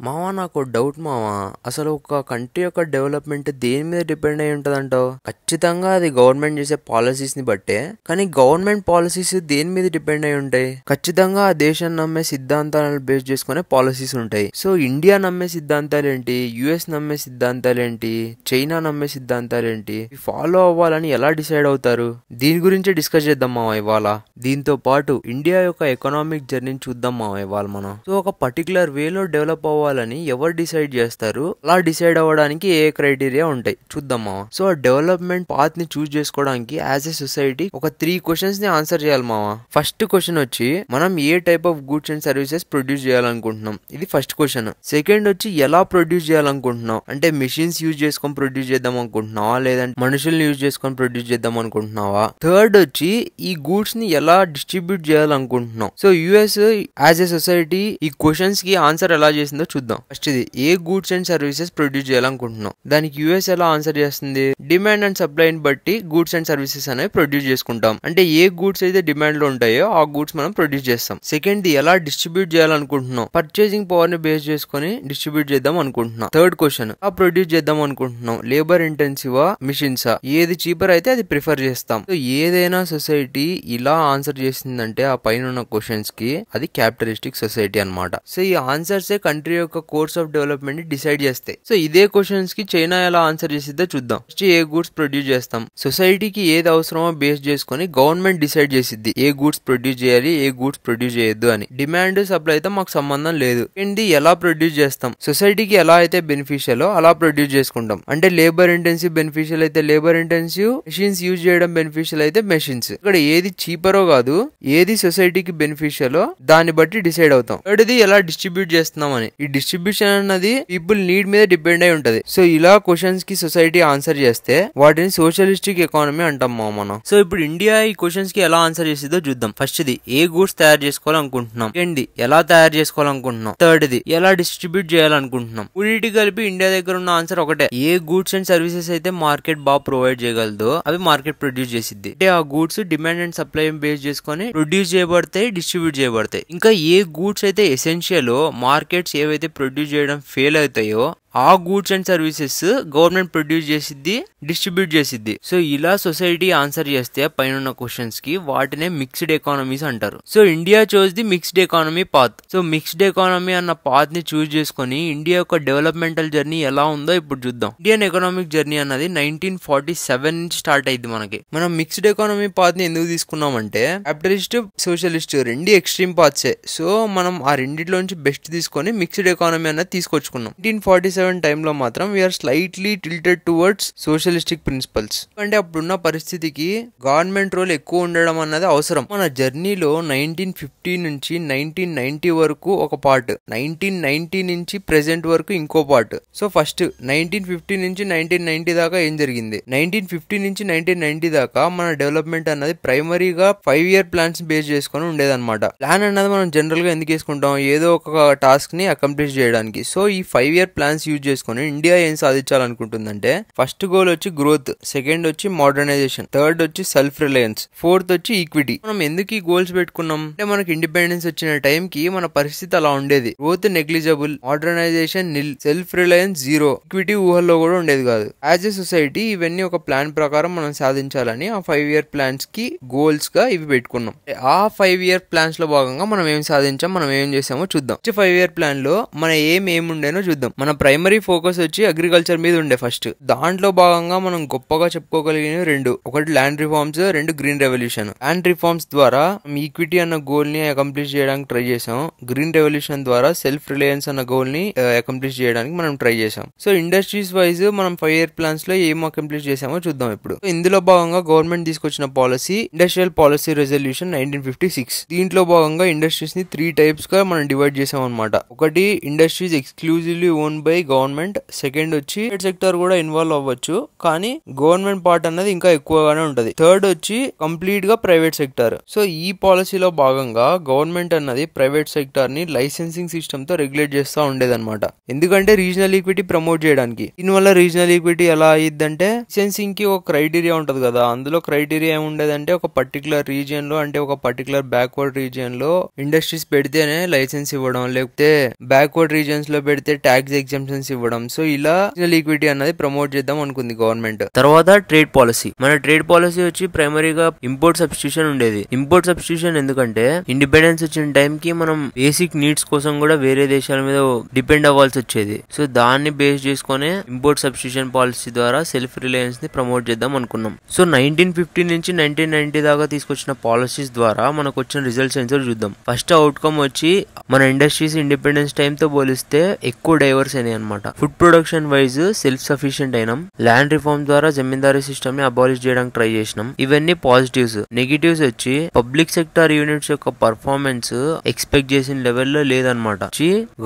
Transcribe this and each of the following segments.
మావా నాకు డౌట్ మావా, అసలు ఒక కంట్రీ యొక్క డెవలప్మెంట్ దేని మీద డిపెండ్ అయి ఉంటదంటావు? ఖచ్చితంగా అది గవర్నమెంట్ చేసే పాలసీస్ ని బట్టే. కానీ గవర్నమెంట్ పాలసీస్ దేని మీద డిపెండ్ అయి ఉంటాయి? ఖచ్చితంగా ఆ దేశం నమ్మే సిద్ధాంతాలను బేస్ చేసుకునే పాలసీస్ ఉంటాయి. సో ఇండియా నమ్మే సిద్ధాంతాలు ఏంటి, యుఎస్ నమ్మే సిద్ధాంతాలు ఏంటి, చైనా నమ్మే సిద్ధాంతాలు ఏంటి, ఫాలో అవ్వాలని ఎలా డిసైడ్ అవుతారు? దీని గురించే డిస్కస్ చేద్దాం మావా ఇవాళ. దీంతో పాటు ఇండియా యొక్క ఎకనామిక్ జర్నీని చూద్దాం మావా ఇవాళ మనం. సో ఒక పర్టికులర్ వేలో డెవలప్ అవ్వాలని ఎవరు డిసైడ్ చేస్తారు, అలా డిసైడ్ అవ్వడానికి ఏ క్రైటీరియా ఉంటాయి చూద్దామా. సో ఆ డెవలప్మెంట్ పాత్ ని చూస్ చేసుకోవడానికి యాజ్ ఎ సొసైటీ ఒక 3 క్వశ్చన్స్ ని ఆన్సర్ చేయాలి మావా. ఫస్ట్ క్వశ్చన్ వచ్చి మనం ఏ type of goods and services produce చేయాలనుకుంటున్నాం, ఇది ఫస్ట్ క్వశ్చన్. సెకండ్ వచ్చి ఎలా ప్రొడ్యూస్ చేయాలనుకుంటున్నాం, అంటే మెషిన్స్ యూజ్ చేసుకొని ప్రొడ్యూస్ చేద్దాం అనుకుంటున్నావా, లేదంటే మనుషుల్ని యూజ్ చేసుకొని ప్రొడ్యూస్ చేద్దాం అనుకుంటున్నావా. థర్డ్ వచ్చి ఈ గూడ్స్ ని ఎలా డిస్ట్రిబ్యూట్ చేయాలనుకుంటున్నాం. So US as a society ఈ క్వశ్చన్స్ కి ఆన్సర్ ఎలా చేసిందో చూద్దాం. ఫస్ట్ ఇది ఏ గూడ్స్ అండ్ సర్వీసెస్ ప్రొడ్యూస్ చేయాలనుకుంటున్నాం, దానికి యుఎస్ ఎలా ఆన్సర్ చేస్తుంది, డిమాండ్ అండ్ సప్లై ని బట్టి గూడ్స్ అండ్ సర్వీసెస్ అనేవి ప్రొడ్యూస్ చేసుకుంటాం. అంటే ఏ గూడ్స్ అయితే డిమాండ్ లో ఉంటాయో ఆ గూడ్స్ మనం ప్రొడ్యూస్ చేస్తాం. సెకండ్ ది ఎలా డిస్ట్రిబ్యూట్ చేయాలనుకుంటున్నాం, పర్చేసింగ్ పవర్ ని బేస్ చేసుకుని డిస్ట్రిబ్యూట్ చేద్దాం అనుకుంటున్నాం. థర్డ్ క్వశ్చన్ ఆ ప్రొడ్యూస్ చేద్దాం అనుకుంటున్నాం, లేబర్ ఇంటెన్సివా మిషన్సా, ఏది చీపర్ అయితే అది ప్రిఫర్ చేస్తాం. సో ఏదైనా సొసైటీ ఇలా ఆన్సర్ చేసిందంటే ఆ పైన ఉన్న క్వశ్చన్స్ కి అది క్యాపిటలిస్టిక్ సొసైటీ అన్నమాట. సో ఈ ఆన్సర్స్ కంట్రీ యొక్క కోర్స్ ఆఫ్ డెవలప్మెంట్ ని డిసైడ్ చేస్తాయి. సో ఇదే క్వశ్చన్స్ కి చైనా ఎలా ఆన్సర్ చేసిద్దో చూద్దాం. ఫస్ట్ ఏ గూడ్స్ ప్రొడ్యూస్ చేస్తాం, సొసైటీకి ఏది అవసరమో బేస్ చేసుకుని గవర్నమెంట్ డిసైడ్ చేసిద్ది ఏ గూడ్స్ ప్రొడ్యూస్ చేయాలి, ఏ గూడ్స్ ప్రొడ్యూస్ చేయొద్దు అని. డిమాండ్ సప్లై అయితే మాకు సంబంధం లేదు. ఏంటి ఎలా ప్రొడ్యూస్ చేస్తాం, సొసైటీకి ఎలా అయితే బెనిఫిషియల్ అలా ప్రొడ్యూస్ చేసుకుంటాం. అంటే లేబర్ ఇంటెన్సివ్ బెనిఫిషియల్ అయితే లేబర్ ఇంటెన్సివ్, మెషిన్స్ యూజ్ చేయడం బెనిఫిషియల్ అయితే మెషిన్స్. ఇక్కడ ఏది చీపరో కాదు, ఏది సొసైటీకి బెనిఫిషియల్ దాన్ని బట్టి డిసైడ్ అవుతాం. థర్డ్ది ఎలా డిస్ట్రిబ్యూట్ చేస్తున్నాం అని. ఈ డిస్ట్రిబ్యూషన్ అన్నది పీపుల్ నీడ్ మీద డిపెండ్ అయి ఉంటది. సో ఇలా క్వశ్చన్స్ కి సొసైటీ ఆన్సర్ చేస్తే వాటిని సోషలిస్టిక్ ఎకానమీ అంటాం మనం. సో ఇప్పుడు ఇండియా ఈ క్వశ్చన్స్ కి ఎలా ఆన్సర్ చేసిందో చూద్దాం. ఫస్ట్ ది ఏ గూడ్స్ తయారు చేసుకోవాలనుకుంటున్నాం, సెకండ్ ది ఎలా తయారు చేసుకోవాలనుకుంటున్నాం, థర్డ్ ది ఎలా డిస్ట్రిబ్యూట్ చేయాలనుకుంటున్నాం. వీటి కలిపి ఇండియా దగ్గర ఉన్న ఆన్సర్ ఒకటే, ఏ గూడ్స్ అండ్ సర్వీసెస్ అయితే మార్కెట్ బాగా ప్రొవైడ్ చేయగలదో అవి మార్కెట్ ప్రొడ్యూస్ చేసిద్ది. అంటే ఆ goods demand and supply base చేసుకొని ప్రొడ్యూస్ చేయబడతాయి, డిస్ట్రిబ్యూట్ చేయబడతాయి. ఇంకా ఏ గూడ్స్ అయితే ఎసెన్షియల్, మార్కెట్స్ ఏవైతే ప్రొడ్యూస్ చేయడం ఫెయిల్ అవుతాయో ఆ goods and services government produce చేసిద్ది, డిస్ట్రిబ్యూట్ చేసిద్ది. సో ఇలా సొసైటీ ఆన్సర్ చేస్తే పైన క్వశ్చన్స్ కి వాటినే మిక్స్డ్ ఎకానమీస్ అంటారు. So India choose the mixed economy path. So mixed economy అన్న పాత్ ని చూస్ చేసుకుని ఇండియా యొక్క డెవలప్మెంటల్ జర్నీ ఎలా ఉందో ఇప్పుడు చూద్దాం. ఇండియన్ ఎకనామిక్ జర్నీ అన్నది 1947 నుంచి స్టార్ట్ అయింది మనకి. మనం మిక్స్డ్ ఎకానమీ పాత్ ని ఎందుకు తీసుకున్నామంటే క్యాపిటలిస్ట్, సోషలిస్ట్ రెండు ఎక్స్ట్రీమ్ పాత్సే. సో మనం ఆ రెండిట్లోంచి బెస్ట్ తీసుకొని మిక్స్డ్ ఎకానమీ అన్నది తీసుకొచ్చుకున్నాం. 1947 టైంలో మాత్రం we are slightly tilted towards socialistic principles. అంటే అప్పుడున్న పరిస్థితికి గవర్నమెంట్ రోల్ ఎక్కువ ఉండడం అన్నది అవసరం. మన జర్నీలో 1950 నుంచి 1990 వరకు ఒక పార్ట్, 1990 నుంచి ప్రెసెంట్ వరకు ఇంకో పార్ట్. సో ఫస్ట్ 1950 నుంచి 1990 దాకా ఏం జరిగింది, 1950 నుంచి 1990 దాకా మన డెవలప్మెంట్ అన్నది ప్రైమరీగా 5 year ప్లాన్స్ బేస్ చేసుకుని ఉండేదన్నమాట. ప్లాన్ అన్నది మనం జనరల్ గా ఎందుకు వేసుకుంటాం, ఏదో ఒక టాస్క్ ని అకంప్లిష్ చేయడానికి. సో ఈ 5 year ప్లాన్స్ యూజ్ చేసుకుని ఇండియా ఏం సాధించాలనుకుంటుందంటే ఫస్ట్ గోల్ వచ్చి గ్రోత్, సెకండ్ వచ్చి మోడర్నైజేషన్, థర్డ్ వచ్చి సెల్ఫ్ రిలయన్స్, ఫోర్త్ వచ్చి ఈక్విటీ. మనం ఎందుకు ఈ గోల్స్ పెట్టుకున్నాం అంటే మనకి ఇండిపెండెన్స్ వచ్చిన టైం కి మన పరిస్థితి అలా ఉండేది. గ్రోత్ నెగ్లిజబుల్, మోడర్నైజేషన్ నిల్, సెల్ఫ్ రిలయన్స్ జీరో, ఈక్విటీ ఊహల్లో కూడా ఉండేది కాదు. యాజ్ ఎ సొసైటీ ఇవన్నీ ఒక ప్లాన్ ప్రకారం మనం సాధించాలని ఆ 5 year ప్లాన్స్ కి గోల్స్ గా ఇవి పెట్టుకున్నాం. ఆ 5 year ప్లాన్స్ లో భాగంగా మనం ఏం సాధించాం, మనం ఏం చేసామో చూద్దాం. 5 year ప్లాన్ లో మన ఏముండేనో చూద్దాం. మన ప్రైమరీ ఫోకస్ వచ్చి అగ్రికల్చర్ మీద ఉండే ఫస్ట్. దాంట్లో భాగంగా మనం గొప్పగా చెప్పుకోగలిగినవి రెండు, ఒకటి ల్యాండ్ రిఫార్మ్స్, రెండు గ్రీన్ రెవల్యూషన్. ల్యాండ్ రిఫార్మ్స్ ద్వారా ఈక్విటీ అన్న గోల్ ని అకంప్లిష్ చేయడానికి ట్రై చేసాం. గ్రీన్ రెవల్యూషన్ ద్వారా సెల్ఫ్ రిలయన్స్ అన్న గోల్ ని అకంప్లిష్ చేయడానికి మనం ట్రై చేసాం. సో ఇండస్ట్రీస్ వైజ్ మనం 5 year ప్లాన్స్ లో ఏం అకంప్లిష్ చేసామో చూద్దాం ఇప్పుడు. ఇందులో భాగంగా గవర్నమెంట్ తీసుకొచ్చిన పాలసీ ఇండస్ట్రియల్ పాలసీ రెజల్యూషన్ 1956. దీంట్లో భాగంగా ఇండస్ట్రీస్ ని 3 types గా మనం డివైడ్ చేసాం అనమాట. ఒకటి industries exclusively own by government, second వచ్చి ప్రైవేట్ సెక్టర్ కూడా ఇన్వాల్వ్ అవ్వచ్చు, కానీ గవర్నమెంట్ పార్ట్ అన్నది ఇంకా ఎక్కువగానే ఉంటది. థర్డ్ వచ్చి కంప్లీట్ గా ప్రైవేట్ సెక్టర్. సో ఈ పాలసీలో భాగంగా గవర్నమెంట్ అన్నది ప్రైవేట్ సెక్టర్ ని లైసెన్సింగ్ సిస్టమ్ తో రెగ్యులేట్ చేస్తూ ఉండేదన్నమాట. ఎందుకంటే రీజనల్ ఈక్విటీ ప్రమోట్ చేయడానికి. దీనివల్ల రీజనల్ ఈక్విటీ ఎలా అయ్యిద్దంటే, లైసెన్సింగ్ కి ఒక క్రైటీరియా ఉంటది కదా, అందులో క్రైటీరియా ఏముండేదంటే ఒక పర్టికులర్ రీజియన్ లో, అంటే ఒక పర్టికులర్ బ్యాక్వర్డ్ రీజియన్ లో ఇండస్ట్రీస్ పెడితేనే లైసెన్స్ ఇవ్వడం, లేకపోతే బ్యాక్వర్డ్ రీజియన్స్ లో పెడితే ట్యాక్స్ ఎగ్జంప్షన్స్ ఇవ్వడం. సో ఇలా రీజనల్ ఈక్విటీ అన్నది ప్రమోట్ చేద్దాం అనుకుంది గవర్నమెంట్. తర్వాత ట్రేడ్ పాలసీ. మన ట్రేడ్ పాలసీ వచ్చి ప్రైమరీగా ఇంపోర్ట్ సబ్స్టిట్యూషన్ ఉండేది. ఇంపోర్ట్ సబ్స్టిట్యూషన్ ఎందుకంటే ఇండిపెండెన్స్ వచ్చిన టైం కి మనం బేసిక్ నీడ్స్ కోసం కూడా వేరే దేశాల మీద డిపెండ్ అవ్వాల్సి వచ్చేది. సో దాన్ని బేస్ చేసుకునే ఇంపోర్ట్ సబ్స్టిట్యూషన్ పాలసీ ద్వారా సెల్ఫ్ రిలయన్స్ ని ప్రమోట్ చేద్దాం అనుకున్నాం. సో 1950 నుంచి 1990 దాకా తీసుకొచ్చిన పాలసీస్ ద్వారా మనకు వచ్చిన రిజల్ట్స్ ఏంటో చూద్దాం. ఫస్ట్ అవుట్కమ్ వచ్చి మన ఇండస్ట్రీస్ ఇండిపెండెన్స్ టైం తో పోలిస్తే ఎక్కువ డైవర్స్ అయినాయి అనమాట. Food production wise self sufficient అయినాం. ల్యాండ్ రిఫార్మ్ ద్వారా జమీందారీ సిస్టమ్ ని అబాలిష్ చేయడానికి ట్రై చేసినాం. ఇవన్నీ పాజిటివ్స్. నెగిటివ్స్ వచ్చి పబ్లిక్ సెక్టర్ యూనిట్స్ యొక్క పర్ఫార్మెన్స్ ఎక్స్పెక్ట్ చేసిన లెవెల్లో లేదనమాట.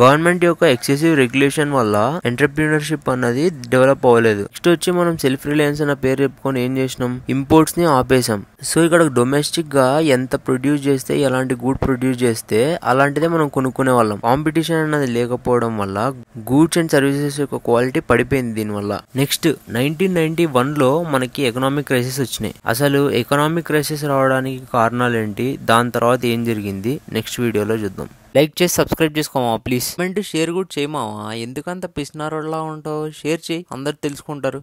గవర్నమెంట్ యొక్క ఎక్సెసివ్ రెగ్యులేషన్ వల్ల ఎంటర్ప్రీనర్షిప్ అన్నది డెవలప్ అవ్వలేదు. నెక్స్ట్ వచ్చి మనం సెల్ఫ్ రిలయన్స్ అన్న పేరు చెప్పుకొని ఏం చేసినాం, ఇంపోర్ట్స్ ని ఆపేసాం. సో ఇక్కడ డొమెస్టిక్ గా ఎంత ప్రొడ్యూస్ చేస్తే, ఎలాంటి గూడ్ ప్రొడ్యూస్ చేస్తే అలాంటిదే మనం కొనుక్కునే వాళ్ళం. కాంపిటీషన్ అన్నది లేకపోవడం వల్ల గూడ్స్ అండ్ సర్వీసెస్ యొక్క క్వాలిటీ పడిపోయింది దీనివల్ల. నెక్స్ట్ 1991 లో మనకి ఎకనామిక్ క్రైసిస్ వచ్చినాయి. అసలు ఎకనామిక్ క్రైసిస్ రావడానికి కారణాలు ఏంటి, దాని తర్వాత ఏం జరిగింది నెక్స్ట్ వీడియోలో చూద్దాం. లైక్ చేసి సబ్స్క్రైబ్ చేసుకోమా ప్లీజ్. షేర్ కూడా చేయమావా, ఎందుకంత పిసినారోడ్లా ఉంటావు? షేర్ చేయి, అందరు తెలుసుకుంటారు.